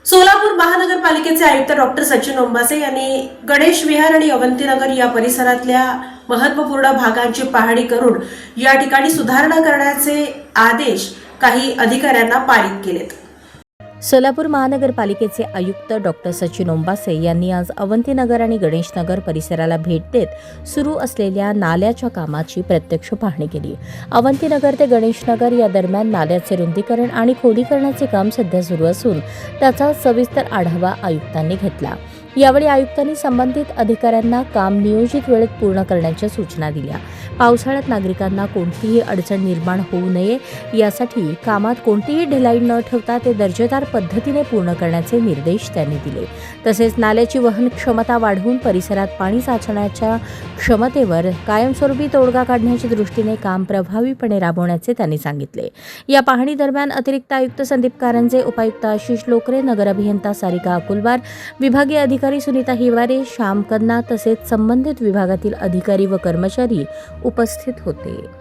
सोलापूर महानगरपालिकेचे आयुक्त डॉक्टर सचिन ओंबासे यांनी गणेश विहार आणि अवंतीनगर या परिसरातल्या महत्त्वपूर्ण भागांची पाहणी करून या ठिकाणी सुधारणा करण्याचे आदेश काही अधिकाऱ्यांना पारित केलेत। सोलापूर महानगरपालिकेचे आयुक्त डॉक्टर सचिन ओंबासे यांनी आज अवंतीनगर आणि गणेशनगर परिसराला भेट देत सुरू असलेल्या नाल्याच्या कामाची प्रत्यक्ष पाहणी केली। अवंतीनगर ते गणेशनगर या दरम्यान नाल्याचे रुंदीकरण आणि खोलीकरणाचे काम सध्या सुरू असून त्याचा सविस्तर आढावा आयुक्तांनी घेतला। यावेळी आयुक्तांनी संबंधित अधिकाऱ्यांना काम नियोजित वेळेत पूर्ण करण्याच्या सूचना दिल्या। पावसाळ्यात नागरिकांना कोणतीही अडचण निर्माण होऊ नये यासाठी कामात कोणतीही ढिलाई न ठेवता ते दर्जेदार पद्धतीने पूर्ण करण्याचे निर्देश त्यांनी दिले। तसेच नाल्याची वहन क्षमता वाढवून परिसरात पाणी साचण्याच्या क्षमतेवर कायमस्वरूपी तोडगा काढण्याच्या दृष्टीने काम प्रभावीपणे राबवण्याचे त्यांनी सांगितले। या पाहणी दरम्यान अतिरिक्त आयुक्त संदीप कारंजे, उपायुक्त आशिष लोकरे, नगर अभियंता सारिका अकुलवार, विभागीय अधिकारी सुनीता हिवारे, श्याम कन्ना तसेच संबंधित विभागातील अधिकारी व कर्मचारी उपस्थित होते।